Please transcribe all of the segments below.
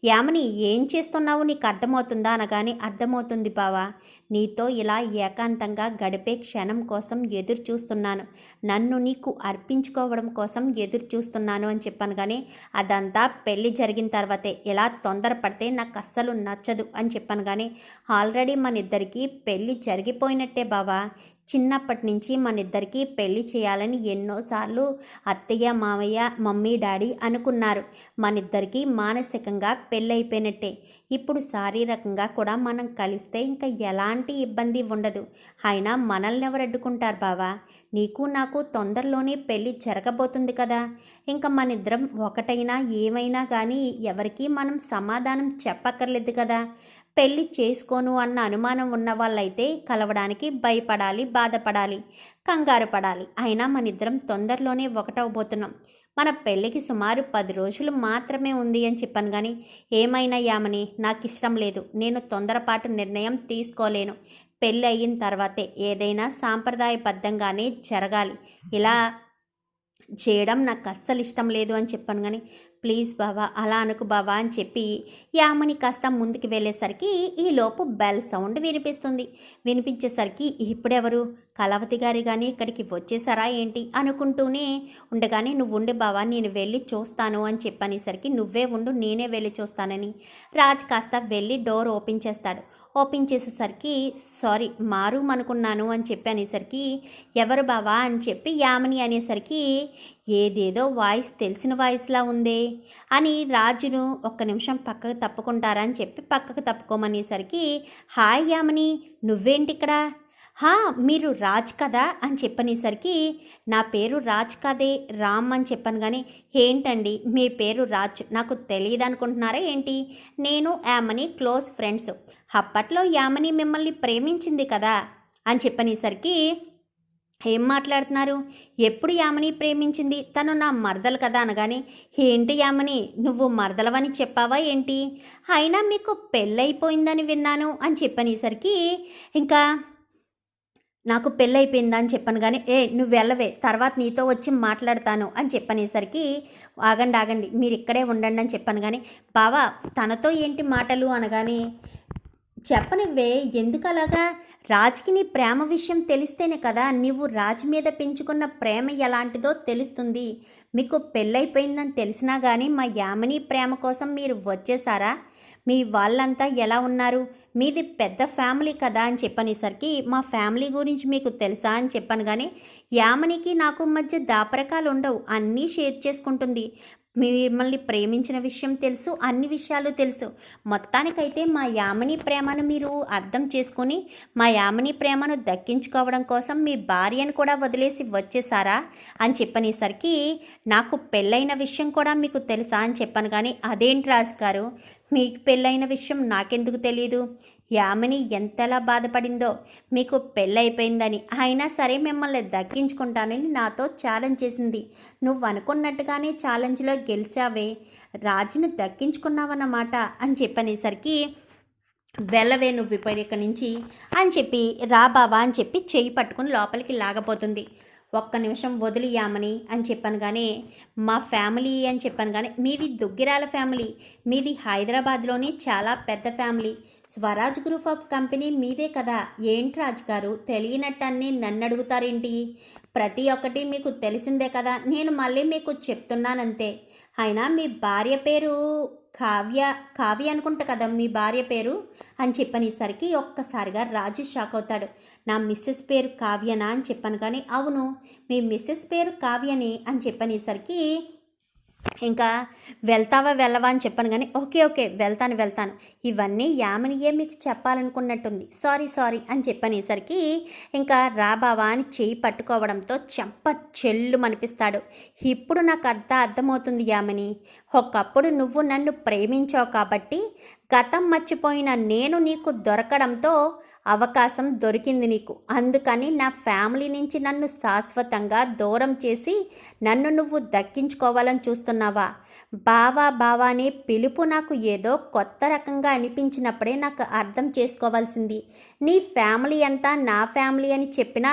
యామిని ఏం చేస్తున్నావు నీకు అర్థమవుతుందా అనగానే అర్థమవుతుంది బావా. నీతో ఇలా ఏకాంతంగా గడిపే క్షణం కోసం ఎదురు చూస్తున్నాను. నన్ను నీకు అర్పించుకోవడం కోసం ఎదురు చూస్తున్నాను అని చెప్పాను. కానీ అదంతా పెళ్ళి జరిగిన తర్వాతే. ఇలా తొందరపడితే నాకు అస్సలు నచ్చదు అని చెప్పాను. కానీ ఆల్రెడీ మన ఇద్దరికీ పెళ్ళి జరిగిపోయినట్టే బావా. చిన్నప్పటి నుంచి మన ఇద్దరికీ పెళ్లి చేయాలని ఎన్నోసార్లు అత్తయ్య మామయ్య మమ్మీ డాడీ అనుకున్నారు. మన ఇద్దరికీ మానసికంగా పెళ్ళైపోయినట్టే. ఇప్పుడు శారీరకంగా కూడా మనం కలిస్తే ఇంకా ఎలాంటి ఇబ్బంది ఉండదు. అయినా మనల్ని ఎవరు అడ్డుకుంటారు బావా. నీకు నాకు తొందరలోనే పెళ్ళి జరగబోతుంది కదా. ఇంకా మన ఇద్దరం ఒకటైనా ఏమైనా కానీ ఎవరికీ మనం సమాధానం చెప్పక్కర్లేదు కదా. పెళ్ళి చేసుకోను అన్న అనుమానం ఉన్న వాళ్ళైతే కలవడానికి భయపడాలి, బాధపడాలి, కంగారు పడాలి. అయినా మన ఇద్దరం తొందరలోనే ఒకటవబోతున్నాం. మన పెళ్ళికి సుమారు 10 రోజులు మాత్రమే ఉంది అని చెప్పాను. కానీ ఏమైనా యామని నాకు ఇష్టం లేదు. నేను తొందరపాటు నిర్ణయం తీసుకోలేను. పెళ్ళి అయిన తర్వాతే ఏదైనా సాంప్రదాయబద్ధంగానే జరగాలి. ఇలా చేయడం నాకు అస్సలు ఇష్టం లేదు అని చెప్పాను. కానీ ప్లీజ్ బావా అలా అనుకు బావా అని చెప్పి యామని కాస్త ముందుకు వెళ్ళేసరికి ఈలోపు బెల్ సౌండ్ వినిపిస్తుంది. వినిపించేసరికి ఇప్పుడెవరు కళావతి గారి కానీ ఇక్కడికి వచ్చేసారా ఏంటి అనుకుంటూనే ఉండగానే నువ్వు ఉండి బావా నేను వెళ్ళి చూస్తాను అని చెప్పనేసరికి నువ్వే ఉండు నేనే వెళ్ళి చూస్తానని రాజ్ కాస్త వెళ్ళి డోర్ ఓపెన్ చేస్తాడు. ఓపెన్ చేసేసరికి సారీ మారు అనుకున్నాను అని చెప్పి అనేసరికి ఎవరు బావా అని చెప్పి యామిని అనేసరికి ఏదేదో వాయిస్ తెలిసిన వాయిస్లా ఉందే అని రాజును ఒక్క నిమిషం పక్కకు తప్పుకుంటారా అని చెప్పి పక్కకు తప్పుకోమనేసరికి హాయ్ యామిని నువ్వేంటి ఇక్కడ? మీరు రాజ్ కదా అని చెప్పనేసరికి నా పేరు రాజ్ కదే రామ్ అని చెప్పాను. కానీ ఏంటండి మీ పేరు రాజ్ నాకు తెలియదు అనుకుంటున్నారా ఏంటి? నేను యామని క్లోజ్ ఫ్రెండ్స్. అప్పట్లో యామని మిమ్మల్ని ప్రేమించింది కదా అని చెప్పనేసరికి ఏం మాట్లాడుతున్నారు? ఎప్పుడు యామని ప్రేమించింది? తను నా మరదలు కదా అనగానే ఏంటి యామని నువ్వు మరదలవని చెప్పావా ఏంటి? అయినా మీకు పెళ్ళైపోయిందని విన్నాను అని చెప్పనేసరికి ఇంకా నాకు పెళ్ళైపోయిందా అని చెప్పాను. కానీ నువ్వు వెళ్ళవే తర్వాత నీతో వచ్చి మాట్లాడతాను అని చెప్పనేసరికి ఆగండి మీరు ఇక్కడే ఉండండి అని చెప్పాను. కానీ బావా తనతో ఏంటి మాటలు అనగానే చెప్పనివ్వే ఎందుకు అలాగా? రాజ్కి నీ ప్రేమ విషయం తెలిస్తేనే కదా నువ్వు రాజ్ మీద పెంచుకున్న ప్రేమ ఎలాంటిదో తెలుస్తుంది. మీకు పెళ్ళైపోయిందని తెలిసినా కానీ మా యామిని ప్రేమ కోసం మీరు వచ్చేసారా? మీ వాళ్ళంతా ఎలా ఉన్నారు? మీది పెద్ద ఫ్యామిలీ కదా అని చెప్పనేసరికి మా ఫ్యామిలీ గురించి మీకు తెలుసా అని చెప్పాను. కానీ యామనికి నాకు మధ్య దాపరకాలు ఉండవు, అన్నీ షేర్ చేసుకుంటుంది. మిమ్మల్ని ప్రేమించిన విషయం తెలుసు, అన్ని విషయాలు తెలుసు. మొత్తానికైతే మా యామిని ప్రేమను మీరు అర్థం చేసుకొని మా యామిని ప్రేమను దక్కించుకోవడం కోసం మీ భార్యను కూడా వదిలేసి వచ్చేసారా అని చెప్పనేసరికి నాకు పెళ్ళైన విషయం కూడా మీకు తెలుసా అని చెప్పాను. కానీ అదేంటి రాజు గారు మీకు పెళ్ళైన విషయం నాకెందుకు తెలియదు? యామిని ఎంతలా బాధపడిందో మీకు పెళ్ళైపోయిందని. అయినా సరే మిమ్మల్ని దక్కించుకుంటానని నాతో ఛాలెంజ్ చేసింది. నువ్వు అనుకున్నట్టుగానే ఛాలెంజ్లో గెలిచావే, రాజును దక్కించుకున్నావన్నమాట అని చెప్పనేసరికి వెళ్ళవే నువ్వు ఇక్కడి నుంచి అని చెప్పి రా బావా అని చెప్పి చెయ్యి పట్టుకుని లోపలికి లాగపోతుంది. ఒక్క నిమిషం వదిలి యామని అని చెప్పాను. కానీ మా ఫ్యామిలీ అని చెప్పాను. కానీ మీది దుగ్గిరాల ఫ్యామిలీ, మీది హైదరాబాద్లోని చాలా పెద్ద family. Swaraj group of company మీదే కదా. ఏంటి రాజు గారు తెలియనట్టన్నీ నన్ను అడుగుతారేంటి? ప్రతి ఒక్కటి మీకు తెలిసిందే కదా. నేను మళ్ళీ మీకు చెప్తున్నానంతే. అయినా మీ భార్య పేరు కావ్య అనుకుంటా కదా మీ భార్య పేరు అని చెప్పనేసరికి ఒక్కసారిగా రాజు షాక్ అవుతాడు. నా మిస్సెస్ పేరు కావ్యనా అని చెప్పాను. కానీ అవును మీ మిస్సెస్ పేరు కావ్యని అని చెప్పనేసరికి ఇంకా వెళ్తావా వెళ్ళవా అని చెప్పాను. కానీ ఓకే వెళ్తాను ఇవన్నీ యామినియే మీకు చెప్పాలనుకున్నట్టుంది, సారీ అని చెప్పనేసరికి ఇంకా రాబావా అని చేయి పట్టుకోవడంతో చెంప చెల్లు అనిపిస్తాడు. ఇప్పుడు నాకు అర్థమవుతుంది యామిని, ఒకప్పుడు నువ్వు నన్ను ప్రేమించావు కాబట్టి గతం మర్చిపోయిన నేను నీకు దొరకడంతో అవకాశం దొరికింది నీకు. అందుకని నా ఫ్యామిలీ నుంచి నన్ను శాశ్వతంగా దూరం చేసి నన్ను నువ్వు దక్కించుకోవాలని చూస్తున్నావా? బావా అనే పిలుపు నాకు ఏదో కొత్త రకంగా అనిపించినప్పుడే నాకు అర్థం చేసుకోవాల్సింది. నీ ఫ్యామిలీ అంతా నా ఫ్యామిలీ అని చెప్పినా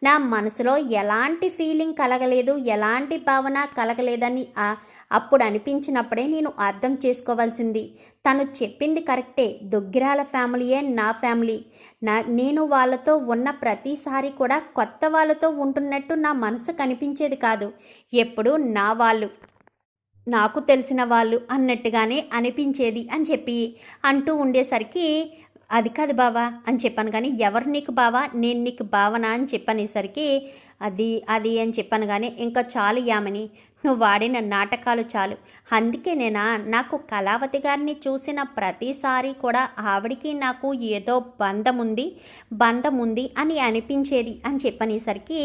నా మనసులో ఎలాంటి ఫీలింగ్ కలగలేదు, ఎలాంటి భావన కలగలేదని అప్పుడు అనిపించినప్పుడే నేను అర్థం చేసుకోవాల్సింది. తను చెప్పింది కరెక్టే. దుగ్గిరాల ఫ్యామిలీయే నా ఫ్యామిలీ. నేను వాళ్ళతో ఉన్న ప్రతిసారి కూడా కొత్త వాళ్ళతో ఉంటున్నట్టు నా మనసు కనిపించేది కాదు. ఎప్పుడు నా వాళ్ళు, నాకు తెలిసిన వాళ్ళు అన్నట్టుగానే అనిపించేది అని చెప్పి అంటూ ఉండేసరికి, అది కాదు బావా అని చెప్పాను. కానీ ఎవరు నీకు బావా, నేను నీకు బావనా అని చెప్పనేసరికి, అది అది అని చెప్పాను. కానీ ఇంకా చాలు యామిని, నువ్వు వాడిన నాటకాలు చాలు. అందుకేనేనా నాకు కళావతి గారిని చూసిన ప్రతిసారి కూడా ఆవిడికి నాకు ఏదో బంధం ఉంది అని అనిపించేది అని చెప్పనేసరికి,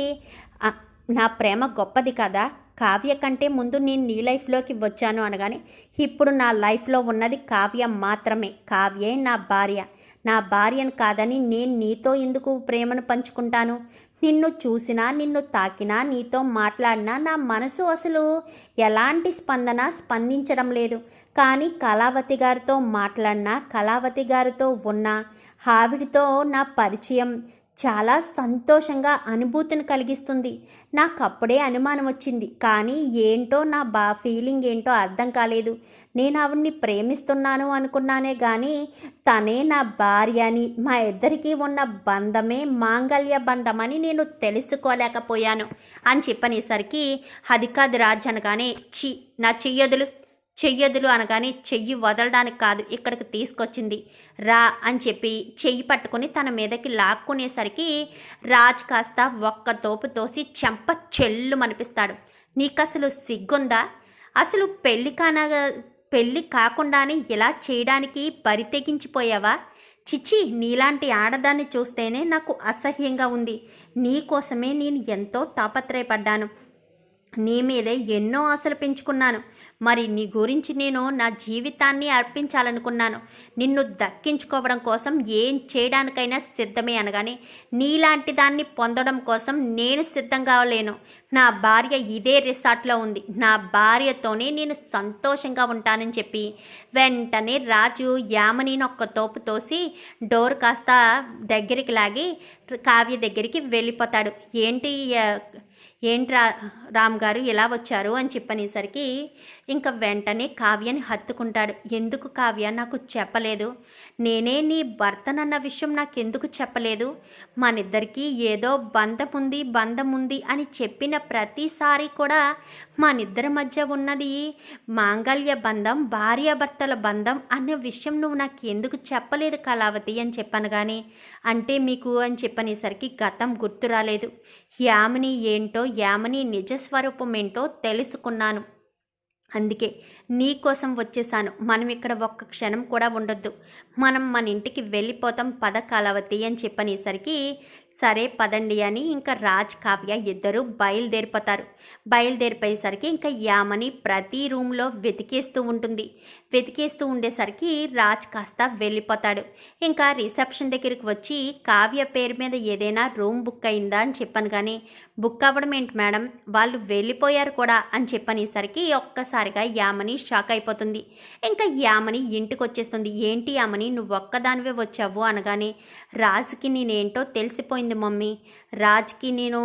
నా ప్రేమ గొప్పది కదా, కావ్య కంటే ముందు నేను నీ లైఫ్లోకి వచ్చాను అనగానే, ఇప్పుడు నా లైఫ్లో ఉన్నది కావ్య మాత్రమే. కావ్యే నా భార్య. నా భార్యను కాదని నేను నీతో ఎందుకు ప్రేమను పంచుకుంటాను? నిన్ను చూసినా, నిన్ను తాకినా, నీతో మాట్లాడినా నా మనసు అసలు ఎలాంటి స్పందించడం లేదు. కానీ కళావతి గారితో మాట్లాడినా, కళావతి గారితో ఉన్న ఆవిడితో నా పరిచయం చాలా సంతోషంగా అనుభూతిని కలిగిస్తుంది. నాకు అప్పుడే అనుమానం వచ్చింది. కానీ ఏంటో నా ఫీలింగ్ ఏంటో అర్థం కాలేదు. నేను ఆవిడ్ని ప్రేమిస్తున్నాను అనుకున్నానే కానీ తనే నా భార్య అని, మా ఇద్దరికీ ఉన్న బంధమే మాంగళ్య బంధం అని నేను తెలుసుకోలేకపోయాను అని చెప్పనేసరికి, అది కాదు రాజ్ అనగానే, నా చెయ్యదులు అనగానే, చెయ్యి వదలడానికి కాదు ఇక్కడికి తీసుకొచ్చింది, రా అని చెప్పి చెయ్యి పట్టుకొని తన మీదకి లాక్కునేసరికి రాజ్ కాస్త ఒక్క తోపు తోసి చెంప చెల్లు మనిపిస్తాడు. నీకు అసలు సిగ్గుందా? అసలు పెళ్ళి కాకుండానే ఇలా చేయడానికి బరి తెగించిపోయావా? చిచి, నీలాంటి ఆడదాన్ని చూస్తేనే నాకు అసహ్యంగా ఉంది. నీకోసమే నేను ఎంతో తాపత్రయపడ్డాను. నీ మీదే ఎన్నో ఆశలు పెంచుకున్నాను. మరి నీ గురించి నేను నా జీవితాన్ని అర్పించాలనుకున్నాను. నిన్ను దక్కించుకోవడం కోసం ఏం చేయడానికైనా సిద్ధమే అనగానే, నీలాంటి దాన్ని పొందడం కోసం నేను సిద్ధంగా లేను. నా భార్య ఇదే రిసార్ట్లో ఉంది. నా భార్యతోనే నేను సంతోషంగా ఉంటానని చెప్పి వెంటనే రాజు యామినిని ఒక్క తోపు తోసి డోర్ కాస్త దగ్గరికి లాగి కావ్య దగ్గరికి వెళ్ళిపోతాడు. ఏంటి రామ్ గారు ఎలా వచ్చారు అని చెప్పనేసరికి ఇంకా వెంటనే కావ్యని హత్తుకుంటాడు. ఎందుకు కావ్య నాకు చెప్పలేదు? నేనే నీ భర్తనన్న విషయం నాకెందుకు చెప్పలేదు? మనిద్దరికీ ఏదో బంధం ఉంది అని చెప్పిన ప్రతిసారి కూడా మనిద్దరి మధ్య ఉన్నది మాంగళ్య బంధం, భార్యాభర్తల బంధం అనే విషయం నువ్వు నాకు ఎందుకు చెప్పలేదు కళావతి అని చెప్పాను. కానీ అంటే మీకు అని చెప్పనేసరికి గతం గుర్తు రాలేదు. యామిని ఏంటో, యామిని నిజస్వరూపం ఏంటో తెలుసుకున్నాను. అందుకే నీకోసం వచ్చేసాను. మనం ఇక్కడ ఒక్క క్షణం కూడా ఉండొద్దు. మనం మన ఇంటికి వెళ్ళిపోతాం పద కళావతి అని చెప్పనేసరికి, సరే పదండి అని ఇంకా రాజ్ కావ్య ఇద్దరు బయలుదేరిపోయేసరికి ఇంకా యామని ప్రతి రూమ్లో వెతికేస్తూ ఉంటుంది. వెతికేస్తూ ఉండేసరికి రాజ్ కాస్త వెళ్ళిపోతాడు. ఇంకా రిసెప్షన్ దగ్గరికి వచ్చి కావ్య పేరు మీద ఏదైనా రూమ్ బుక్ అయిందా అని చెప్పాను. కానీ బుక్ అవ్వడం ఏంటి మేడం, వాళ్ళు వెళ్ళిపోయారు కూడా అని చెప్పనేసరికి ఒక్కసారిగా యామని షాక్ అయిపోతుంది. ఇంకా యామని ఇంటికి వచ్చేస్తుంది. ఏంటి యామని, నువ్వు ఒక్కదానివే వచ్చావు అనగానే, రాజ్కి నేనేంటో తెలిసిపోయింది మమ్మీ. రాజ్కి నేను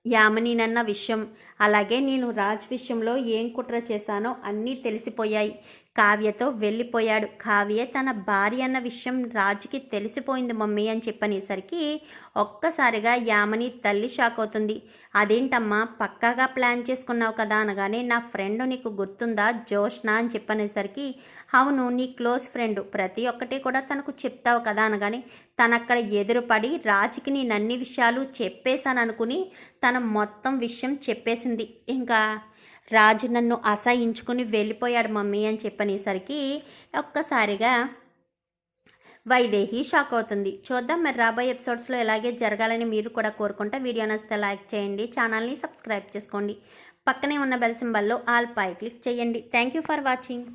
యామినినన్న విషయం, అలాగే నేను రాజ్ విషయంలో ఏం కుట్ర చేశానో అన్నీ తెలిసిపోయాయి. కావ్యతో వెళ్ళిపోయాడు. కావ్య తన భార్య అన్న విషయం రాజుకి తెలిసిపోయింది మమ్మీ అని చెప్పనేసరికి ఒక్కసారిగా యామిని తల్లి షాక్ అవుతుంది. అదేంటమ్మా, పక్కాగా ప్లాన్ చేసుకున్నావు కదా అనగానే, నా ఫ్రెండ్ నీకు గుర్తుందా జోష్న అని చెప్పనేసరికి, అవును నీ క్లోజ్ ఫ్రెండ్, ప్రతి ఒక్కటి కూడా తనకు చెప్తావు కదా అనగానే, తనక్కడ ఎదురుపడి రాజుకి నేను అన్ని విషయాలు చెప్పేశాను అనుకుని తన మొత్తం విషయం చెప్పేసింది. ఇంకా రాజు నన్ను అసహించుకుని వెళ్ళిపోయాడు మమ్మీ అని చెప్పనేసరికి ఒక్కసారిగా వైదేహి షాక్ అవుతుంది. చూద్దాం మరి రాబోయే ఎపిసోడ్స్లో ఇలాగే జరగాలని మీరు కూడా కోరుకుంటే వీడియో నచ్చితే లైక్ చేయండి, ఛానల్ని సబ్స్క్రైబ్ చేసుకోండి, పక్కనే ఉన్న బెల్ సింబల్లో ఆల్ పై క్లిక్ చేయండి. Thank you for watching.